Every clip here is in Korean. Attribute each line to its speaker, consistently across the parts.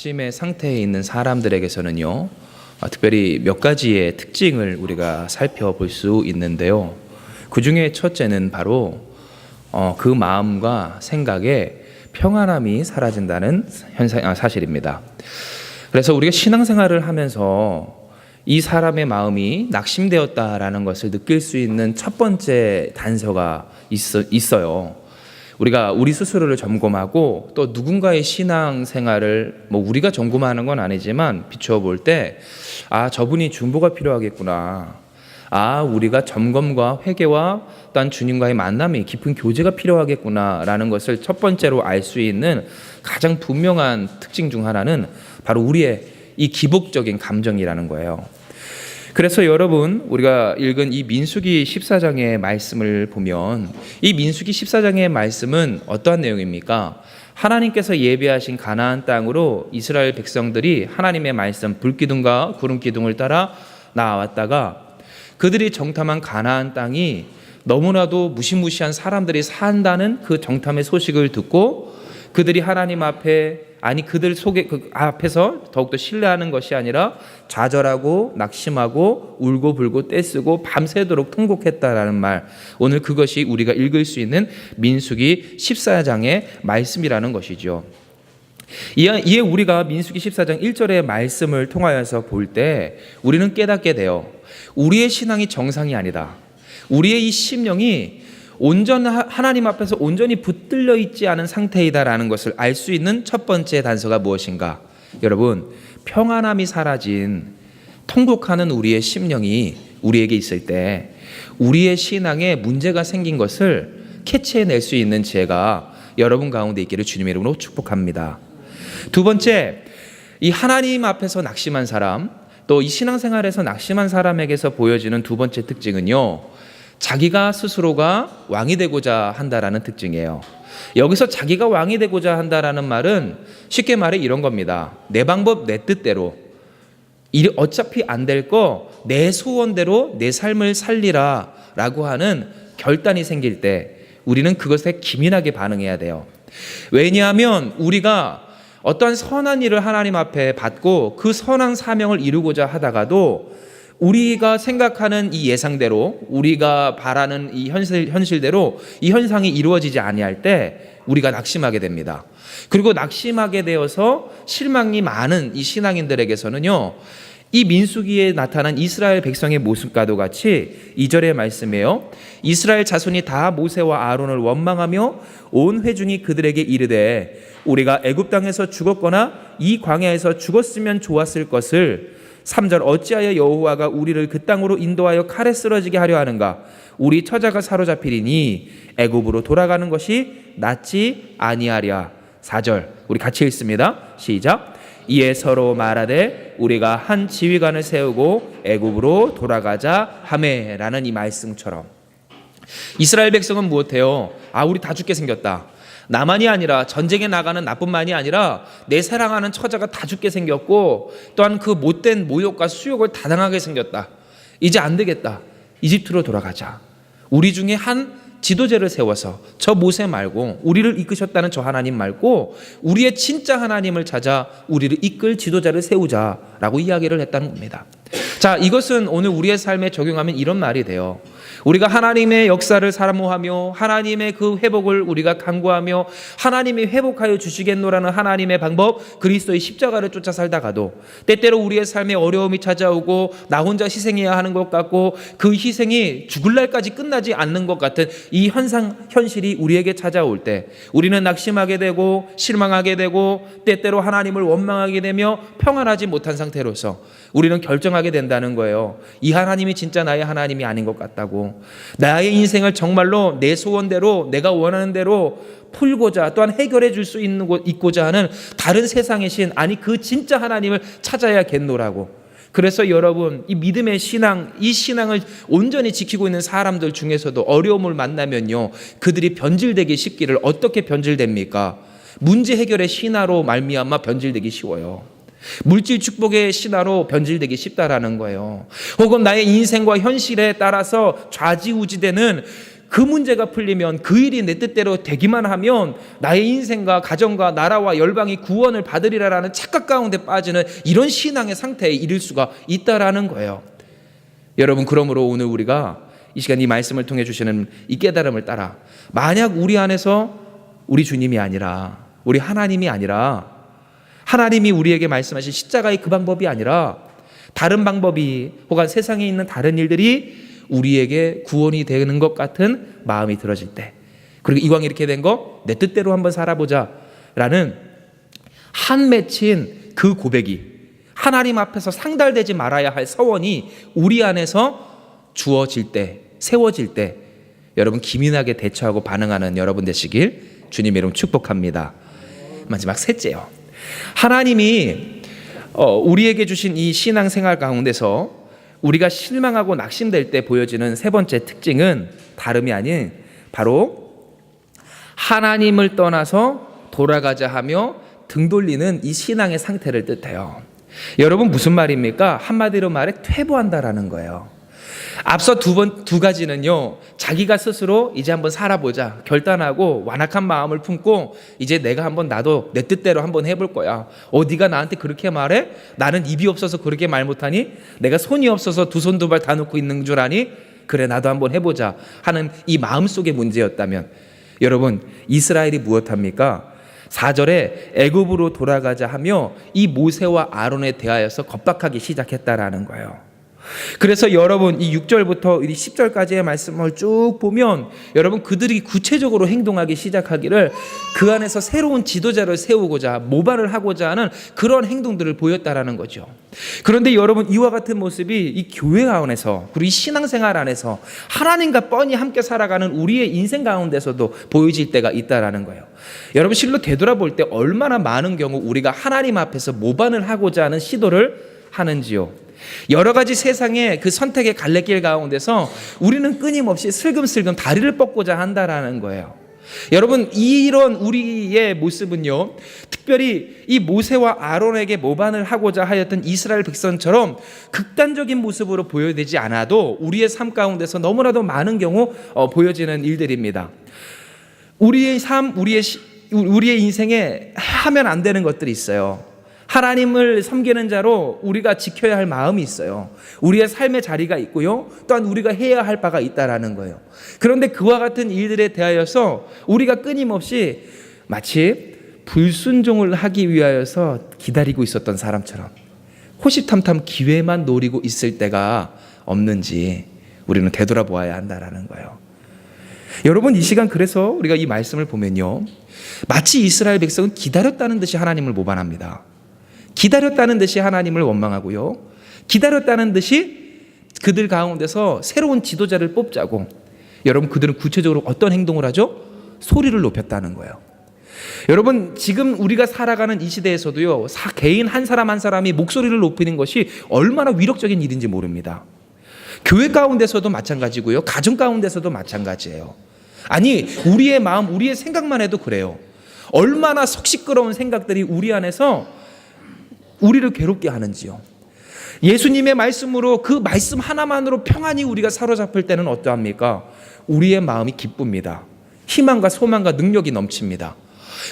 Speaker 1: 낙심의 상태에 있는 사람들에게서는요, 특별히 몇 가지의 특징을 우리가 살펴볼 수 있는데요. 그 중에 첫째는 바로 그 마음과 생각에 평안함이 사라진다는 사실입니다. 그래서 우리가 신앙생활을 하면서 이 사람의 마음이 낙심되었다라는 것을 느낄 수 있는 첫 번째 단서가 있어요. 우리가 우리 스스로를 점검하고 또 누군가의 신앙생활을 우리가 점검하는 건 아니지만 비추어 볼 때 저분이 중보가 필요하겠구나. 우리가 점검과 회개와 또한 주님과의 만남이 깊은 교제가 필요하겠구나라는 것을 첫 번째로 알 수 있는 가장 분명한 특징 중 하나는 바로 우리의 이 기복적인 감정이라는 거예요. 그래서 여러분, 우리가 읽은 이 민수기 14장의 말씀을 보면 이 민수기 14장의 말씀은 어떠한 내용입니까? 하나님께서 예비하신 가나안 땅으로 이스라엘 백성들이 하나님의 말씀 불기둥과 구름기둥을 따라 나왔다가 그들이 정탐한 가나안 땅이 너무나도 무시무시한 사람들이 산다는 그 정탐의 소식을 듣고 그들이 하나님 그들 앞에서 더욱더 신뢰하는 것이 아니라 좌절하고 낙심하고 울고불고 떼쓰고 밤새도록 통곡했다라는 말, 오늘 그것이 우리가 읽을 수 있는 민수기 14장의 말씀이라는 것이죠. 이에 우리가 민수기 14장 1절의 말씀을 통하여서 볼 때 우리는 깨닫게 돼요. 우리의 신앙이 정상이 아니다. 우리의 이 심령이 하나님 앞에서 온전히 붙들려 있지 않은 상태이다라는 것을 알 수 있는 첫 번째 단서가 무엇인가? 여러분, 평안함이 사라진 통곡하는 우리의 심령이 우리에게 있을 때 우리의 신앙에 문제가 생긴 것을 캐치해낼 수 있는 지혜가 여러분 가운데 있기를 주님의 이름으로 축복합니다. 두 번째, 이 하나님 앞에서 낙심한 사람, 또 이 신앙생활에서 낙심한 사람에게서 보여지는 두 번째 특징은요, 자기가 스스로가 왕이 되고자 한다라는 특징이에요. 여기서 자기가 왕이 되고자 한다라는 말은 쉽게 말해 이런 겁니다. 내 방법 내 뜻대로, 어차피 안 될 거 내 소원대로 내 삶을 살리라 라고 하는 결단이 생길 때 우리는 그것에 기민하게 반응해야 돼요. 왜냐하면 우리가 어떠한 선한 일을 하나님 앞에 받고 그 선한 사명을 이루고자 하다가도 우리가 생각하는 이 예상대로, 우리가 바라는 이 현실대로 이 현상이 이루어지지 아니할 때 우리가 낙심하게 됩니다. 그리고 낙심하게 되어서 실망이 많은 이 신앙인들에게서는요, 이 민수기에 나타난 이스라엘 백성의 모습과도 같이 2절의 말씀이에요. 이스라엘 자손이 다 모세와 아론을 원망하며 온 회중이 그들에게 이르되 우리가 애굽 땅에서 죽었거나 이 광야에서 죽었으면 좋았을 것을 3절 어찌하여 여호와가 우리를 그 땅으로 인도하여 칼에 쓰러지게 하려 하는가? 우리 처자가 사로잡히리니 애굽으로 돌아가는 것이 낫지 아니하랴. 4절 우리 같이 읽습니다. 시작. 이에 서로 말하되 우리가 한 지휘관을 세우고 애굽으로 돌아가자 하매라는 이 말씀처럼 이스라엘 백성은 무엇해요? 우리 다 죽게 생겼다. 나만이 아니라 전쟁에 나가는 나뿐만이 아니라 내 사랑하는 처자가 다 죽게 생겼고 또한 그 못된 모욕과 수욕을 다 당하게 생겼다. 이제 안 되겠다. 이집트로 돌아가자. 우리 중에 한 지도자를 세워서 저 모세 말고 우리를 이끄셨다는 저 하나님 말고 우리의 진짜 하나님을 찾아 우리를 이끌 지도자를 세우자라고 이야기를 했다는 겁니다. 자, 이것은 오늘 우리의 삶에 적용하면 이런 말이 돼요. 우리가 하나님의 역사를 사모하며 하나님의 그 회복을 우리가 간구하며 하나님이 회복하여 주시겠노라는 하나님의 방법, 그리스도의 십자가를 쫓아 살다가도 때때로 우리의 삶에 어려움이 찾아오고 나 혼자 희생해야 하는 것 같고 그 희생이 죽을 날까지 끝나지 않는 것 같은 이 현실이 우리에게 찾아올 때 우리는 낙심하게 되고 실망하게 되고 때때로 하나님을 원망하게 되며 평안하지 못한 상태로서 우리는 결정하게 된다는 거예요. 이 하나님이 진짜 나의 하나님이 아닌 것 같다고. 나의 인생을 정말로 내 소원대로 내가 원하는 대로 풀고자 또한 해결해 줄 수 있고자 하는 다른 세상의 신, 아니 그 진짜 하나님을 찾아야겠노라고. 그래서 여러분, 이 믿음의 신앙, 이 신앙을 온전히 지키고 있는 사람들 중에서도 어려움을 만나면요, 그들이 변질되기 쉽기를 어떻게 변질됩니까? 문제 해결의 신화로 말미암아 변질되기 쉬워요. 물질 축복의 신화로 변질되기 쉽다라는 거예요. 혹은 나의 인생과 현실에 따라서 좌지우지되는 그 문제가 풀리면, 그 일이 내 뜻대로 되기만 하면 나의 인생과 가정과 나라와 열방이 구원을 받으리라라는 착각 가운데 빠지는 이런 신앙의 상태에 이를 수가 있다라는 거예요. 여러분, 그러므로 오늘 우리가 이 시간 이 말씀을 통해 주시는 이 깨달음을 따라, 만약 우리 안에서 우리 주님이 아니라, 우리 하나님이 아니라, 하나님이 우리에게 말씀하신 십자가의 그 방법이 아니라 다른 방법이, 혹은 세상에 있는 다른 일들이 우리에게 구원이 되는 것 같은 마음이 들어질 때, 그리고 이왕 이렇게 된 거 내 뜻대로 한번 살아보자 라는 한 맺힌 그 고백이, 하나님 앞에서 상달되지 말아야 할 서원이 우리 안에서 주어질 때, 세워질 때, 여러분 기민하게 대처하고 반응하는 여러분 되시길 주님의 이름 축복합니다. 마지막 셋째요, 하나님이 우리에게 주신 이 신앙생활 가운데서 우리가 실망하고 낙심될 때 보여지는 세 번째 특징은 다름이 아닌 바로 하나님을 떠나서 돌아가자 하며 등 돌리는 이 신앙의 상태를 뜻해요. 여러분, 무슨 말입니까? 한마디로 말해 퇴보한다라는 거예요. 앞서 두 가지는요, 자기가 스스로 이제 한번 살아보자 결단하고 완악한 마음을 품고 이제 내가 한번, 나도 내 뜻대로 한번 해볼 거야. 네가 나한테 그렇게 말해? 나는 입이 없어서 그렇게 말 못하니? 내가 손이 없어서 두 손 두 발 다 놓고 있는 줄 아니? 그래, 나도 한번 해보자 하는 이 마음속의 문제였다면, 여러분, 이스라엘이 무엇합니까? 4절에 애굽으로 돌아가자 하며 이 모세와 아론에 대하여서 겁박하기 시작했다라는 거예요. 그래서 여러분, 이 6절부터 10절까지의 말씀을 쭉 보면 여러분, 그들이 구체적으로 행동하기 시작하기를 그 안에서 새로운 지도자를 세우고자 모발을 하고자 하는 그런 행동들을 보였다라는 거죠. 그런데 여러분, 이와 같은 모습이 이 교회 안에서, 그리고 이 신앙생활 안에서 하나님과 뻔히 함께 살아가는 우리의 인생 가운데서도 보여질 때가 있다라는 거예요. 여러분, 실로 되돌아볼 때 얼마나 많은 경우 우리가 하나님 앞에서 모반을 하고자 하는 시도를 하는지요. 여러 가지 세상의 그 선택의 갈래길 가운데서 우리는 끊임없이 슬금슬금 다리를 뻗고자 한다라는 거예요. 여러분, 이런 우리의 모습은요, 특별히 이 모세와 아론에게 모반을 하고자 하였던 이스라엘 백성처럼 극단적인 모습으로 보여되지 않아도 우리의 삶 가운데서 너무나도 많은 경우 보여지는 일들입니다. 우리의 삶, 우리의 인생에 하면 안 되는 것들이 있어요. 하나님을 섬기는 자로 우리가 지켜야 할 마음이 있어요. 우리의 삶의 자리가 있고요, 또한 우리가 해야 할 바가 있다라는 거예요. 그런데 그와 같은 일들에 대하여서 우리가 끊임없이 마치 불순종을 하기 위하여서 기다리고 있었던 사람처럼 호시탐탐 기회만 노리고 있을 때가 없는지 우리는 되돌아보아야 한다라는 거예요. 여러분, 이 시간 그래서 우리가 이 말씀을 보면요, 마치 이스라엘 백성은 기다렸다는 듯이 하나님을 모반합니다. 기다렸다는 듯이 하나님을 원망하고요, 기다렸다는 듯이 그들 가운데서 새로운 지도자를 뽑자고, 여러분, 그들은 구체적으로 어떤 행동을 하죠? 소리를 높였다는 거예요. 여러분, 지금 우리가 살아가는 이 시대에서도요, 개인 한 사람 한 사람이 목소리를 높이는 것이 얼마나 위력적인 일인지 모릅니다. 교회 가운데서도 마찬가지고요, 가정 가운데서도 마찬가지예요. 아니, 우리의 마음, 우리의 생각만 해도 그래요. 얼마나 속 시끄러운 생각들이 우리 안에서 우리를 괴롭게 하는지요. 예수님의 말씀으로, 그 말씀 하나만으로 평안히 우리가 사로잡힐 때는 어떠합니까? 우리의 마음이 기쁩니다. 희망과 소망과 능력이 넘칩니다.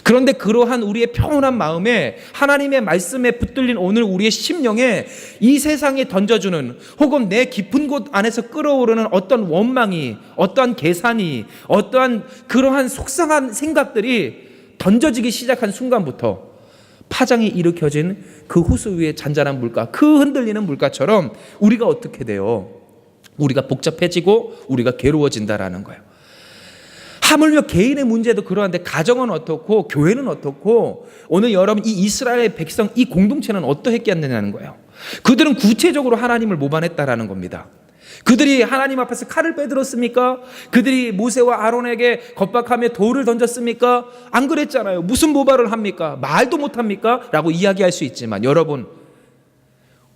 Speaker 1: 그런데 그러한 우리의 평온한 마음에, 하나님의 말씀에 붙들린 오늘 우리의 심령에 이 세상이 던져주는, 혹은 내 깊은 곳 안에서 끓어오르는 어떤 원망이, 어떠한 계산이, 어떠한 그러한 속상한 생각들이 던져지기 시작한 순간부터 파장이 일으켜진 그 호수 위의 잔잔한 물가, 그 흔들리는 물가처럼 우리가 어떻게 돼요? 우리가 복잡해지고 우리가 괴로워진다라는 거예요. 하물며 개인의 문제도 그러한데 가정은 어떻고 교회는 어떻고, 오늘 여러분, 이 이스라엘 백성, 이 공동체는 어떠했겠느냐는 거예요. 그들은 구체적으로 하나님을 모반했다라는 겁니다. 그들이 하나님 앞에서 칼을 빼들었습니까? 그들이 모세와 아론에게 겁박하며 돌을 던졌습니까? 안 그랬잖아요. 무슨 모발을 합니까? 말도 못합니까? 라고 이야기할 수 있지만, 여러분,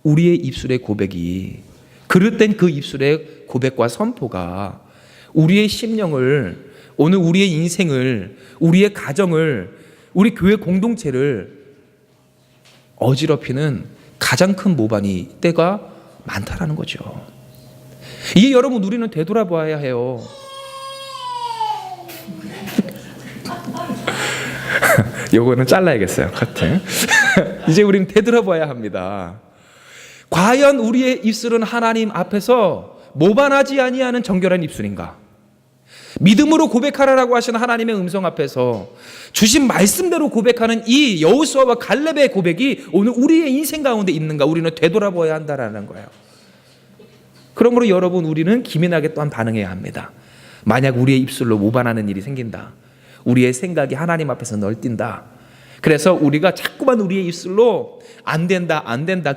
Speaker 1: 우리의 입술의 고백이, 그릇된 그 입술의 고백과 선포가 우리의 심령을, 오늘 우리의 인생을, 우리의 가정을, 우리 교회 공동체를 어지럽히는 가장 큰 모반이 때가 많다라는 거죠. 이게 여러분, 우리는 되돌아봐야 해요. 요거는 잘라야겠어요. 커튼. 이제 우리는 되돌아봐야 합니다. 과연 우리의 입술은 하나님 앞에서 모반하지 아니하는 정결한 입술인가? 믿음으로 고백하라라고 하시는 하나님의 음성 앞에서 주신 말씀대로 고백하는 이 여호수아와 갈렙의 고백이 오늘 우리의 인생 가운데 있는가? 우리는 되돌아봐야 한다라는 거예요. 그러므로 여러분, 우리는 기민하게 또한 반응해야 합니다. 만약 우리의 입술로 모반하는 일이 생긴다, 우리의 생각이 하나님 앞에서 널뛴다, 그래서 우리가 자꾸만 우리의 입술로 안 된다,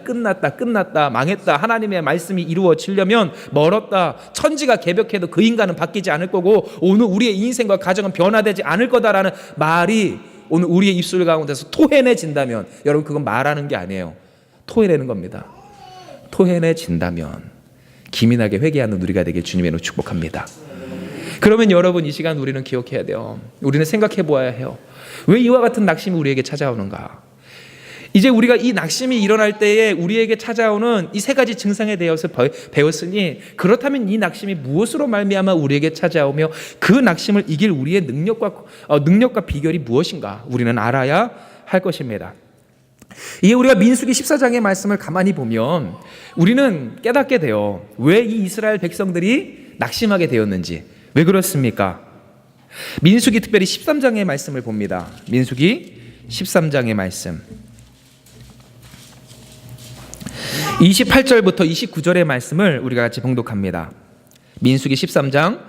Speaker 1: 끝났다, 망했다, 하나님의 말씀이 이루어지려면 멀었다, 천지가 개벽해도 그 인간은 바뀌지 않을 거고 오늘 우리의 인생과 가정은 변화되지 않을 거다라는 말이 오늘 우리의 입술 가운데서 토해내진다면, 여러분, 그건 말하는 게 아니에요. 토해내는 겁니다. 토해내진다면 기민하게 회개하는 우리가 되길 주님의 이름으로 축복합니다. 그러면 여러분, 이 시간 우리는 기억해야 돼요. 우리는 생각해 보아야 해요. 왜 이와 같은 낙심이 우리에게 찾아오는가? 이제 우리가 이 낙심이 일어날 때에 우리에게 찾아오는 이 세 가지 증상에 대해서 배웠으니, 그렇다면 이 낙심이 무엇으로 말미암아 우리에게 찾아오며 그 낙심을 이길 우리의 능력과 비결이 무엇인가? 우리는 알아야 할 것입니다. 이게 우리가 민수기 14장의 말씀을 가만히 보면 우리는 깨닫게 돼요. 왜 이 이스라엘 백성들이 낙심하게 되었는지. 왜 그렇습니까? 민수기 특별히 13장의 말씀을 봅니다. 민수기 13장의 말씀 28절부터 29절의 말씀을 우리가 같이 봉독합니다. 민수기 13장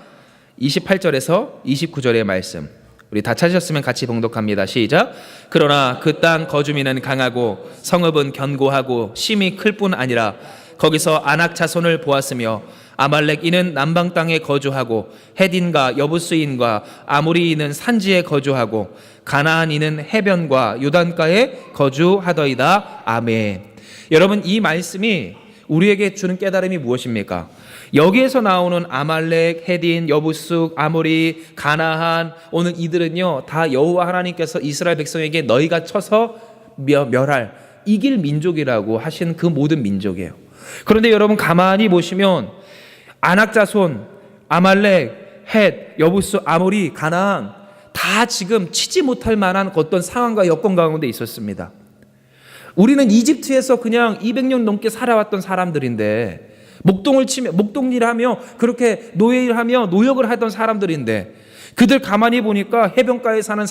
Speaker 1: 28절에서 29절의 말씀, 우리 다 찾으셨으면 같이 봉독합니다. 시작. 그러나 그 땅 거주민은 강하고 성읍은 견고하고 심이 클 뿐 아니라 거기서 아낙 자손을 보았으며 아말렉인은 남방 땅에 거주하고 헷인과 여부스인과 아모리인은 산지에 거주하고 가나안인은 해변과 요단가에 거주하더이다. 아멘. 여러분, 이 말씀이 우리에게 주는 깨달음이 무엇입니까? 여기에서 나오는 아말렉, 헷인, 여부스, 아모리, 가나안, 오늘 이들은요 다 여호와 하나님께서 이스라엘 백성에게 너희가 쳐서 멸할, 이길 민족이라고 하신 그 모든 민족이에요. 그런데 여러분, 가만히 보시면 아낙 자손, 아말렉, 헷, 여부스, 아모리, 가나안 다 지금 치지 못할 만한 어떤 상황과 여건 가운데 있었습니다. 우리는 이집트에서 그냥 200년 넘게 살아왔던 사람들인데, 목동일 하며 그렇게 노예일하며 노역을 하던 사람들인데, 그들 가만히 보니까 해변가에 사는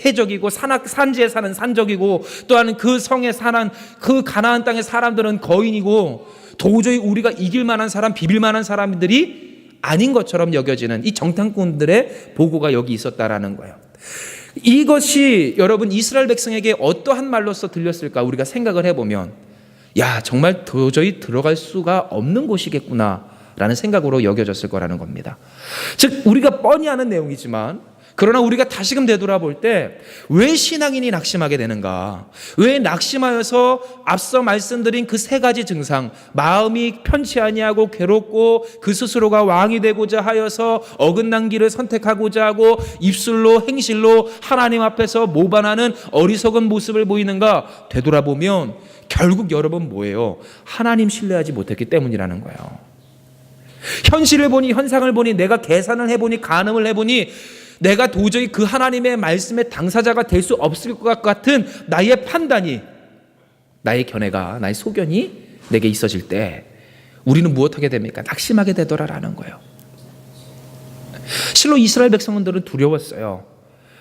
Speaker 1: 해적이고 산지에 사는 산적이고, 또한 그 성에 사는 그 가나안 땅의 사람들은 거인이고, 도저히 우리가 이길 만한 사람, 비빌 만한 사람들이 아닌 것처럼 여겨지는 이 정탐꾼들의 보고가 여기 있었다라는 거예요. 이것이 여러분 이스라엘 백성에게 어떠한 말로서 들렸을까? 우리가 생각을 해보면, 야, 정말 도저히 들어갈 수가 없는 곳이겠구나 라는 생각으로 여겨졌을 거라는 겁니다. 즉, 우리가 뻔히 아는 내용이지만, 그러나 우리가 다시금 되돌아볼 때 왜 신앙인이 낙심하게 되는가? 왜 낙심하여서 앞서 말씀드린 그 세 가지 증상, 마음이 편치 아니하고 괴롭고 그 스스로가 왕이 되고자 하여서 어긋난 길을 선택하고자 하고 입술로 행실로 하나님 앞에서 모반하는 어리석은 모습을 보이는가? 되돌아보면 결국 여러분 뭐예요? 하나님 신뢰하지 못했기 때문이라는 거예요. 현실을 보니, 현상을 보니, 내가 계산을 해보니, 가늠을 해보니 내가 도저히 그 하나님의 말씀의 당사자가 될 수 없을 것 같은 나의 판단이, 나의 견해가, 나의 소견이 내게 있어질 때 우리는 무엇하게 됩니까? 낙심하게 되더라라는 거예요. 실로 이스라엘 백성들은 두려웠어요.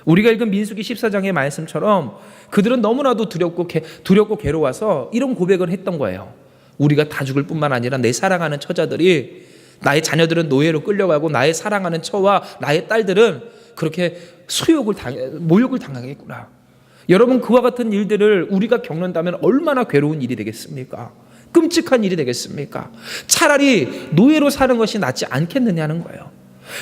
Speaker 1: 우리가 읽은 민수기 14장의 말씀처럼 그들은 너무나도 두렵고 괴로워서 이런 고백을 했던 거예요. 우리가 다 죽을 뿐만 아니라 내 사랑하는 처자들이, 나의 자녀들은 노예로 끌려가고 나의 사랑하는 처와 나의 딸들은 그렇게 모욕을 당하겠구나. 여러분, 그와 같은 일들을 우리가 겪는다면 얼마나 괴로운 일이 되겠습니까? 끔찍한 일이 되겠습니까? 차라리 노예로 사는 것이 낫지 않겠느냐는 거예요.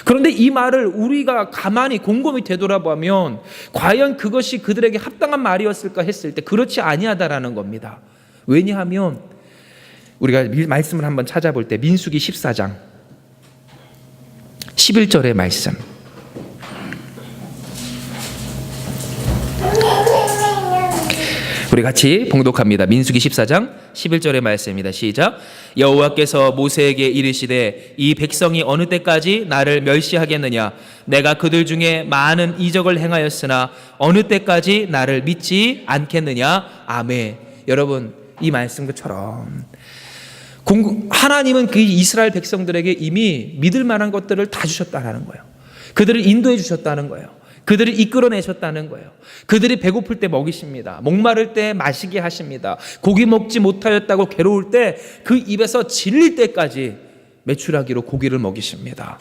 Speaker 1: 그런데 이 말을 우리가 가만히 곰곰이 되돌아보면 과연 그것이 그들에게 합당한 말이었을까 했을 때 그렇지 아니하다라는 겁니다. 왜냐하면 우리가 말씀을 한번 찾아볼 때 민수기 14장 11절의 말씀, 우리 같이 봉독합니다. 민수기 14장 11절의 말씀입니다. 시작. 여호와께서 모세에게 이르시되 이 백성이 어느 때까지 나를 멸시하겠느냐? 내가 그들 중에 많은 이적을 행하였으나 어느 때까지 나를 믿지 않겠느냐? 아멘. 여러분, 이 말씀처럼 하나님은 그 이스라엘 백성들에게 이미 믿을 만한 것들을 다 주셨다는 거예요. 그들을 인도해 주셨다는 거예요. 그들을 이끌어내셨다는 거예요. 그들이 배고플 때 먹이십니다. 목마를 때 마시게 하십니다. 고기 먹지 못하였다고 괴로울 때 그 입에서 질릴 때까지 메추라기로 고기를 먹이십니다.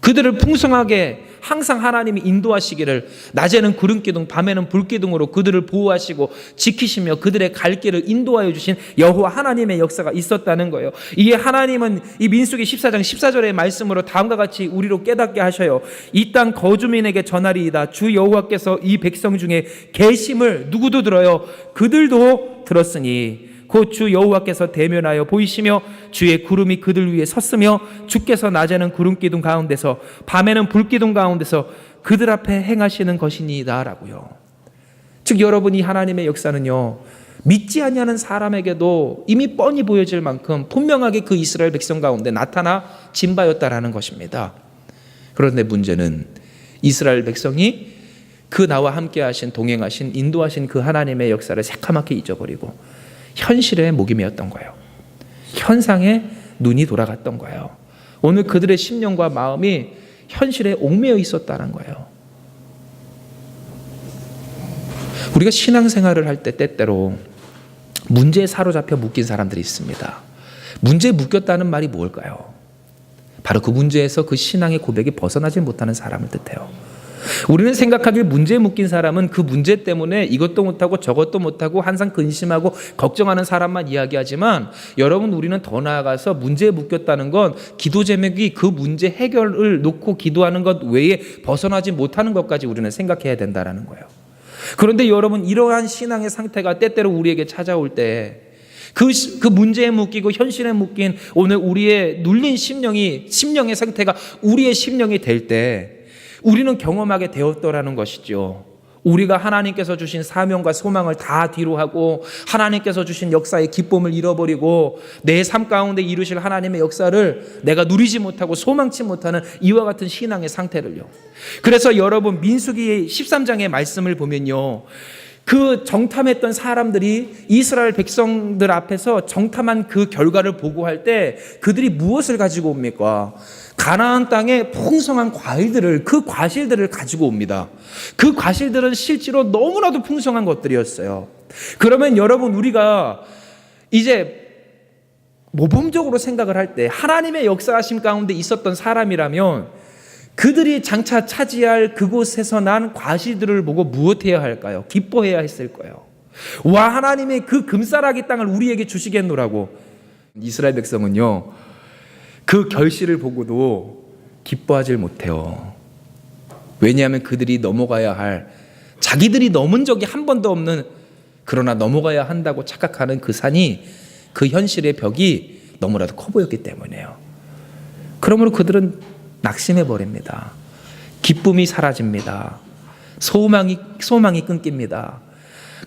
Speaker 1: 그들을 풍성하게 항상 하나님이 인도하시기를, 낮에는 구름기둥 밤에는 불기둥으로 그들을 보호하시고 지키시며 그들의 갈 길을 인도하여 주신 여호와 하나님의 역사가 있었다는 거예요. 이에 하나님은 이 민수기 14장 14절의 말씀으로 다음과 같이 우리로 깨닫게 하셔요. 이 땅 거주민에게 전하리이다. 주 여호와께서 이 백성 중에 계심을 누구도 들어요. 그들도 들었으니 곧 주 여호와께서 대면하여 보이시며 주의 구름이 그들 위에 섰으며 주께서 낮에는 구름기둥 가운데서 밤에는 불기둥 가운데서 그들 앞에 행하시는 것이니이다 라고요. 즉 여러분이 하나님의 역사는요, 믿지 아니하는 사람에게도 이미 뻔히 보여질 만큼 분명하게 그 이스라엘 백성 가운데 나타나 진바였다라는 것입니다. 그런데 문제는 이스라엘 백성이 그 나와 함께 하신, 동행하신, 인도하신 그 하나님의 역사를 새카맣게 잊어버리고 현실에 목이 메었던 거예요. 현상에 눈이 돌아갔던 거예요. 오늘 그들의 심령과 마음이 현실에 옥매어 있었다는 거예요. 우리가 신앙생활을 할 때 때때로 문제에 사로잡혀 묶인 사람들이 있습니다. 문제에 묶였다는 말이 뭘까요? 바로 그 문제에서 그 신앙의 고백이 벗어나지 못하는 사람을 뜻해요. 우리는 생각하길 문제에 묶인 사람은 그 문제 때문에 이것도 못하고 저것도 못하고 항상 근심하고 걱정하는 사람만 이야기하지만, 여러분, 우리는 더 나아가서 문제에 묶였다는 건 기도 제목이 그 문제 해결을 놓고 기도하는 것 외에 벗어나지 못하는 것까지 우리는 생각해야 된다는 거예요. 그런데 여러분, 이러한 신앙의 상태가 때때로 우리에게 찾아올 때 그 문제에 묶이고 현실에 묶인 오늘 우리의 눌린 심령의 상태가 우리의 심령이 될 때 우리는 경험하게 되었더라는 것이죠. 우리가 하나님께서 주신 사명과 소망을 다 뒤로 하고 하나님께서 주신 역사의 기쁨을 잃어버리고 내 삶 가운데 이루실 하나님의 역사를 내가 누리지 못하고 소망치 못하는 이와 같은 신앙의 상태를요. 그래서 여러분, 민수기 13장의 말씀을 보면요, 그 정탐했던 사람들이 이스라엘 백성들 앞에서 정탐한 그 결과를 보고할 때 그들이 무엇을 가지고 옵니까? 가나안 땅에 풍성한 과일들을, 그 과실들을 가지고 옵니다. 그 과실들은 실제로 너무나도 풍성한 것들이었어요. 그러면 여러분, 우리가 이제 모범적으로 생각을 할 때 하나님의 역사하심 가운데 있었던 사람이라면 그들이 장차 차지할 그곳에서 난 과실들을 보고 무엇해야 할까요? 기뻐해야 했을 거예요. 와, 하나님의 그 금싸라기 땅을 우리에게 주시겠노라고. 이스라엘 백성은요, 그 결실을 보고도 기뻐하지 못해요. 왜냐하면 그들이 넘어가야 할, 자기들이 넘은 적이 한 번도 없는, 그러나 넘어가야 한다고 착각하는 그 산이, 그 현실의 벽이 너무나도 커 보였기 때문이에요. 그러므로 그들은 낙심해 버립니다. 기쁨이 사라집니다. 소망이 끊깁니다.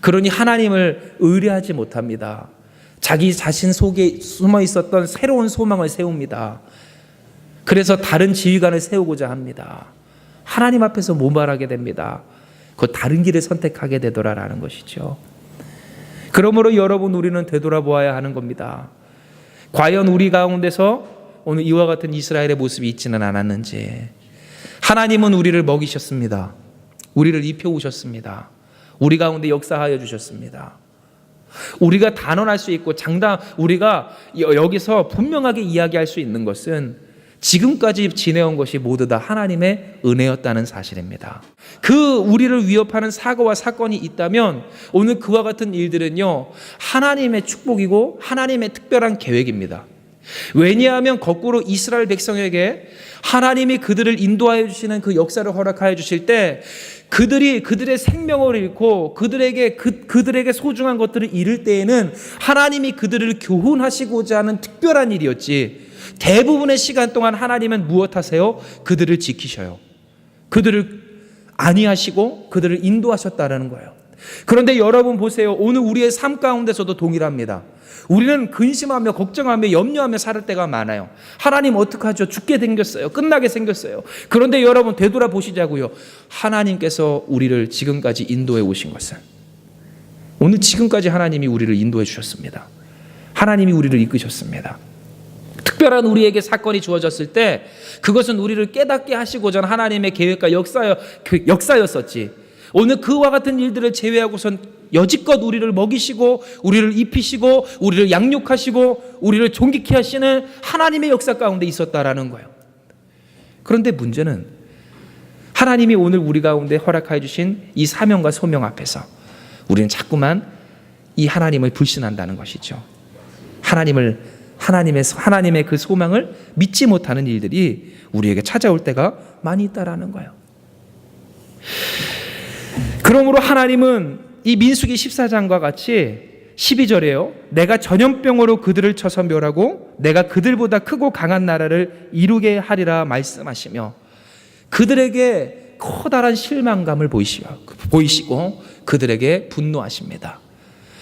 Speaker 1: 그러니 하나님을 의뢰하지 못합니다. 자기 자신 속에 숨어 있었던 새로운 소망을 세웁니다. 그래서 다른 지휘관을 세우고자 합니다. 하나님 앞에서 모발하게 됩니다. 그 다른 길을 선택하게 되더라라는 것이죠. 그러므로 여러분, 우리는 되돌아보아야 하는 겁니다. 과연 우리 가운데서 오늘 이와 같은 이스라엘의 모습이 있지는 않았는지. 하나님은 우리를 먹이셨습니다. 우리를 입혀오셨습니다. 우리 가운데 역사하여 주셨습니다. 우리가 단언할 수 있고 우리가 여기서 분명하게 이야기할 수 있는 것은 지금까지 지내온 것이 모두 다 하나님의 은혜였다는 사실입니다. 그 우리를 위협하는 사고와 사건이 있다면 오늘 그와 같은 일들은요, 하나님의 축복이고 하나님의 특별한 계획입니다. 왜냐하면 거꾸로 이스라엘 백성에게 하나님이 그들을 인도하여 주시는 그 역사를 허락하여 주실 때 그들이 그들의 생명을 잃고 그들에게 소중한 것들을 잃을 때에는 하나님이 그들을 교훈하시고자 하는 특별한 일이었지, 대부분의 시간 동안 하나님은 무엇 하세요? 그들을 지키셔요. 그들을 안위하시고 그들을 인도하셨다라는 거예요. 그런데 여러분 보세요. 오늘 우리의 삶 가운데서도 동일합니다. 우리는 근심하며 걱정하며 염려하며 살 때가 많아요. 하나님 어떡하죠? 죽게 생겼어요. 끝나게 생겼어요. 그런데 여러분 되돌아보시자고요. 하나님께서 우리를 지금까지 인도해 오신 것은, 오늘 지금까지 하나님이 우리를 인도해 주셨습니다. 하나님이 우리를 이끄셨습니다. 특별한 우리에게 사건이 주어졌을 때 그것은 우리를 깨닫게 하시고자 하나님의 계획과 역사였었지, 오늘 그와 같은 일들을 제외하고선 여지껏 우리를 먹이시고 우리를 입히시고 우리를 양육하시고 우리를 존귀케 하시는 하나님의 역사 가운데 있었다라는 거예요. 그런데 문제는 하나님이 오늘 우리 가운데 허락하여 주신 이 사명과 소명 앞에서 우리는 자꾸만 이 하나님을 불신한다는 것이죠. 하나님의 그 소망을 믿지 못하는 일들이 우리에게 찾아올 때가 많이 있다라는 거예요. 그러므로 하나님은 이 민수기 14장과 같이 12절에요. 내가 전염병으로 그들을 쳐서 멸하고 내가 그들보다 크고 강한 나라를 이루게 하리라 말씀하시며 그들에게 커다란 실망감을 보이시고 그들에게 분노하십니다.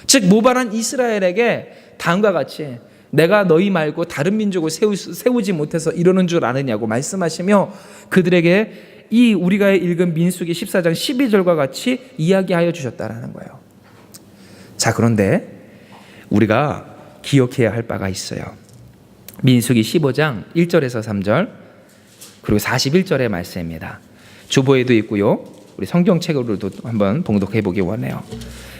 Speaker 1: 즉 모반한 이스라엘에게 다음과 같이 내가 너희 말고 다른 민족을 세우지 못해서 이러는 줄 아느냐고 말씀하시며 그들에게 이 우리가 읽은 민수기 14장 12절과 같이 이야기하여 주셨다라는 거예요. 자, 그런데 우리가 기억해야 할 바가 있어요. 민수기 15장 1절에서 3절 그리고 41절의 말씀입니다. 주보에도 있고요. 우리 성경책으로도 한번 봉독해 보기 원해요.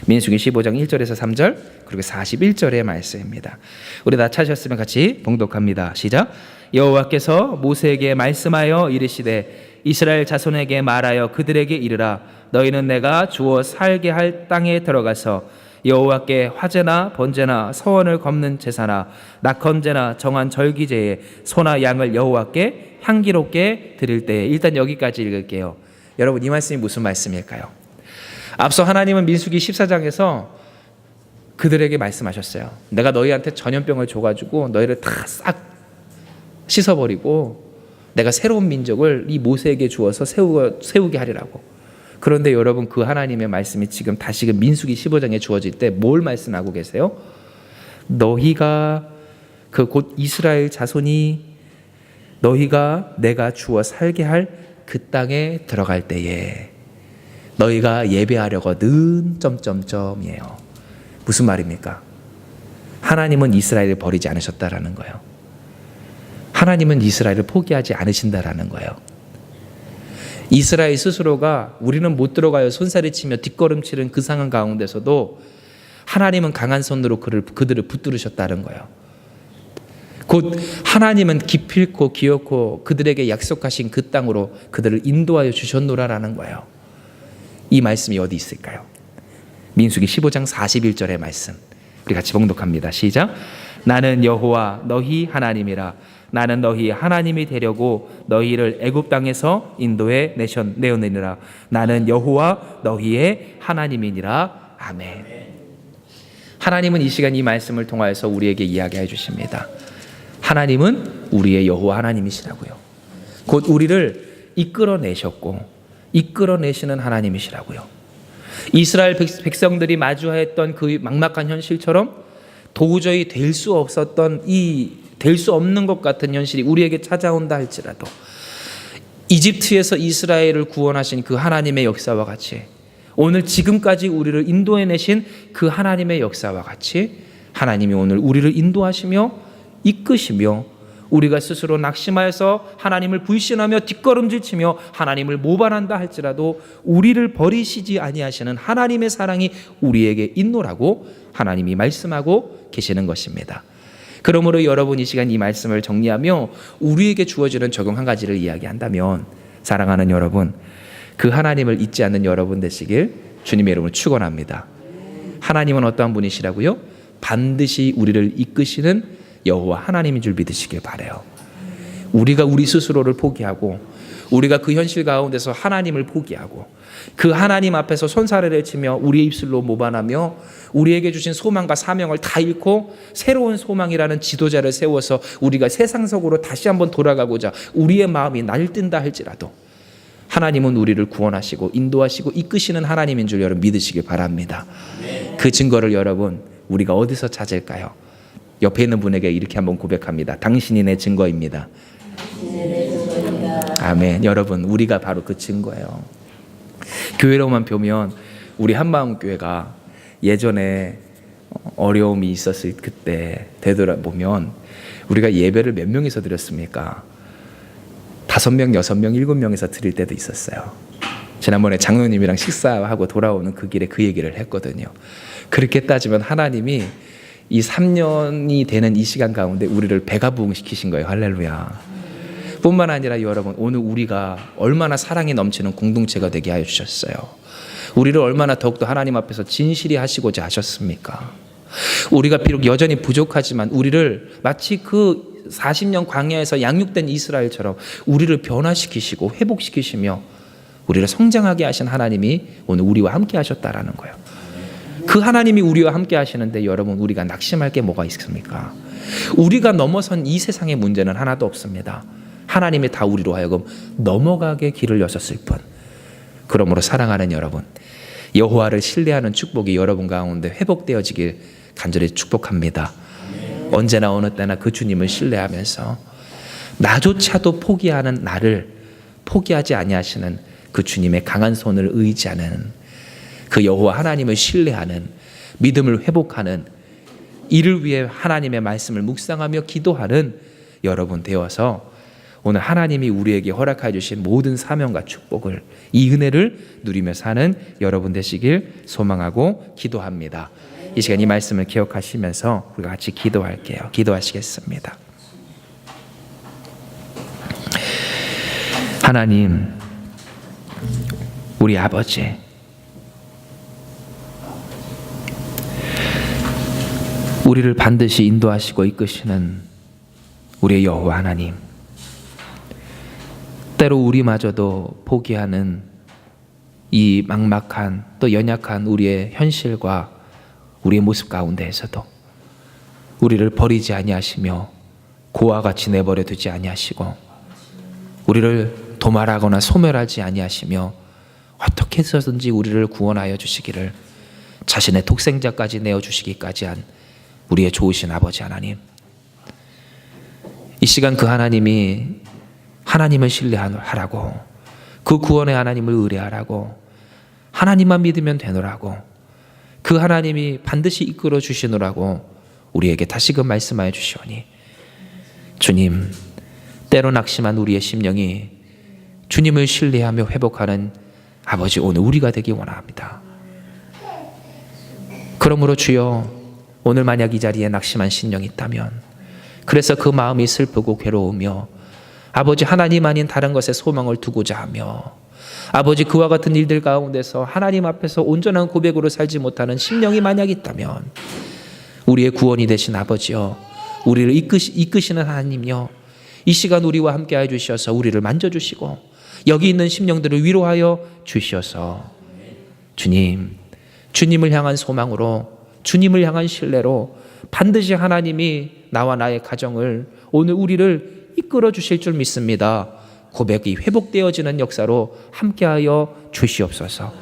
Speaker 1: 민수기 15장 1절에서 3절 그리고 41절의 말씀입니다. 우리 다 찾으셨으면 같이 봉독합니다. 시작. 여호와께서 모세에게 말씀하여 이르시되 이스라엘 자손에게 말하여 그들에게 이르라. 너희는 내가 주어 살게 할 땅에 들어가서 여호와께 화제나 번제나 서원을 걷는 제사나 낙헌제나 정한 절기제에 소나 양을 여호와께 향기롭게 드릴 때에, 일단 여기까지 읽을게요. 여러분 이 말씀이 무슨 말씀일까요? 앞서 하나님은 민수기 14장에서 그들에게 말씀하셨어요. 내가 너희한테 전염병을 줘가지고 너희를 다 싹 씻어버리고 내가 새로운 민족을 이 모세에게 주어서 세우게 하리라고. 그런데 여러분 그 하나님의 말씀이 지금 다시금 민수기 15장에 주어질 때 뭘 말씀하고 계세요? 너희가 그 곧 이스라엘 자손이 너희가 내가 주어 살게 할 그 땅에 들어갈 때에 너희가 예배하려거든 점점점이에요. 무슨 말입니까? 하나님은 이스라엘을 버리지 않으셨다라는 거예요. 하나님은 이스라엘을 포기하지 않으신다라는 거예요. 이스라엘 스스로가 우리는 못 들어가요 손살이 치며 뒷걸음치는 그 상황 가운데서도 하나님은 강한 손으로 그들을 붙들으셨다는 거예요. 곧 하나님은 기필코 기어코 그들에게 약속하신 그 땅으로 그들을 인도하여 주셨노라라는 거예요. 이 말씀이 어디 있을까요? 민수기 15장 41절의 말씀 우리 같이 봉독합니다. 시작. 나는 여호와 너희 하나님이라. 나는 너희 하나님이 되려고 너희를 애굽 땅에서 인도해 내어내니라. 나는 여호와 너희의 하나님이니라. 아멘. 하나님은 이 시간 이 말씀을 통하여서 우리에게 이야기해 주십니다. 하나님은 우리의 여호와 하나님이시라고요. 곧 우리를 이끌어내셨고 이끌어내시는 하나님이시라고요. 이스라엘 백성들이 마주했던 그 막막한 현실처럼 도저히 될 수 없었던 될 수 없는 것 같은 현실이 우리에게 찾아온다 할지라도 이집트에서 이스라엘을 구원하신 그 하나님의 역사와 같이 오늘 지금까지 우리를 인도해내신 그 하나님의 역사와 같이 하나님이 오늘 우리를 인도하시며 이끄시며 우리가 스스로 낙심하여서 하나님을 불신하며 뒷걸음질치며 하나님을 모반한다 할지라도 우리를 버리시지 아니하시는 하나님의 사랑이 우리에게 있노라고 하나님이 말씀하고 계시는 것입니다. 그러므로 여러분 이 시간 이 말씀을 정리하며 우리에게 주어지는 적용 한 가지를 이야기한다면 사랑하는 여러분 그 하나님을 잊지 않는 여러분 되시길 주님의 이름으로 축원합니다. 하나님은 어떠한 분이시라고요? 반드시 우리를 이끄시는 여호와 하나님인 줄 믿으시길 바라요. 우리가 우리 스스로를 포기하고 우리가 그 현실 가운데서 하나님을 포기하고 그 하나님 앞에서 손사래를 치며 우리의 입술로 모반하며 우리에게 주신 소망과 사명을 다 잃고 새로운 소망이라는 지도자를 세워서 우리가 세상 속으로 다시 한번 돌아가고자 우리의 마음이 날뛴다 할지라도 하나님은 우리를 구원하시고 인도하시고 이끄시는 하나님인 줄 여러분 믿으시길 바랍니다. 그 증거를 여러분 우리가 어디서 찾을까요? 옆에 있는 분에게 이렇게 한번 고백합니다. 당신이 내 증거입니다. 아멘. 여러분 우리가 바로 그 증거예요. 교회로만 보면 우리 한마음교회가 예전에 어려움이 있었을 그때 되돌아보면 우리가 예배를 몇 명이서 드렸습니까? 5명, 6명, 7명에서 드릴 때도 있었어요. 지난번에 장로님이랑 식사하고 돌아오는 그 길에 그 얘기를 했거든요. 그렇게 따지면 하나님이 이 3년이 되는 이 시간 가운데 우리를 배가 부흥시키신 거예요. 할렐루야. 뿐만 아니라 여러분 오늘 우리가 얼마나 사랑이 넘치는 공동체가 되게 하여 주셨어요. 우리를 얼마나 더욱더 하나님 앞에서 진실히 하시고자 하셨습니까? 우리가 비록 여전히 부족하지만 우리를 마치 그 40년 광야에서 양육된 이스라엘처럼 우리를 변화시키시고 회복시키시며 우리를 성장하게 하신 하나님이 오늘 우리와 함께 하셨다라는 거예요. 그 하나님이 우리와 함께 하시는데 여러분 우리가 낙심할 게 뭐가 있습니까? 우리가 넘어선 이 세상의 문제는 하나도 없습니다. 하나님이 다 우리로 하여금 넘어가게 길을 여셨을 뿐. 그러므로 사랑하는 여러분, 여호와를 신뢰하는 축복이 여러분 가운데 회복되어지길 간절히 축복합니다. 언제나 어느 때나 그 주님을 신뢰하면서 나조차도 포기하는 나를 포기하지 아니하시는 그 주님의 강한 손을 의지하는 그 여호와 하나님을 신뢰하는 믿음을 회복하는 이를 위해 하나님의 말씀을 묵상하며 기도하는 여러분 되어서 오늘 하나님이 우리에게 허락해 주신 모든 사명과 축복을 이 은혜를 누리며 사는 여러분 되시길 소망하고 기도합니다. 이 시간 이 말씀을 기억하시면서 우리가 같이 기도할게요. 기도하시겠습니다. 하나님, 우리 아버지, 우리를 반드시 인도하시고 이끄시는 우리의 여호와 하나님, 때로 우리마저도 포기하는 이 막막한 또 연약한 우리의 현실과 우리의 모습 가운데에서도 우리를 버리지 아니하시며 고와 같이 내버려 두지 아니하시고 우리를 도말하거나 소멸하지 아니하시며 어떻게 해서든지 우리를 구원하여 주시기를 자신의 독생자까지 내어주시기까지 한 우리의 좋으신 아버지 하나님, 이 시간 그 하나님이 하나님을 신뢰하라고, 그 구원의 하나님을 의뢰하라고, 하나님만 믿으면 되노라고, 그 하나님이 반드시 이끌어 주시노라고 우리에게 다시금 말씀하여 주시오니, 주님, 때로 낙심한 우리의 심령이 주님을 신뢰하며 회복하는 아버지 오늘 우리가 되기 원합니다. 그러므로 주여, 오늘 만약 이 자리에 낙심한 심령이 있다면, 그래서 그 마음이 슬프고 괴로우며 아버지 하나님 아닌 다른 것에 소망을 두고자 하며 아버지 그와 같은 일들 가운데서 하나님 앞에서 온전한 고백으로 살지 못하는 심령이 만약 있다면, 우리의 구원이 되신 아버지여, 우리를 이끄시는 하나님여, 이 시간 우리와 함께 해 주셔서 우리를 만져주시고 여기 있는 심령들을 위로하여 주셔서 주님, 주님을 향한 소망으로, 주님을 향한 신뢰로 반드시 하나님이 나와 나의 가정을, 오늘 우리를 이끌어 주실 줄 믿습니다. 고백이 회복되어지는 역사로 함께하여 주시옵소서.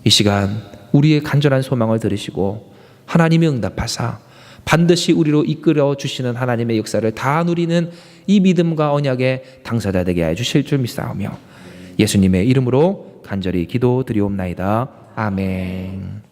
Speaker 1: 이 시간 우리의 간절한 소망을 들으시고 하나님이 응답하사 반드시 우리로 이끌어 주시는 하나님의 역사를 다 누리는 이 믿음과 언약의 당사자 되게 해 주실 줄 믿사오며 예수님의 이름으로 간절히 기도드리옵나이다. 아멘.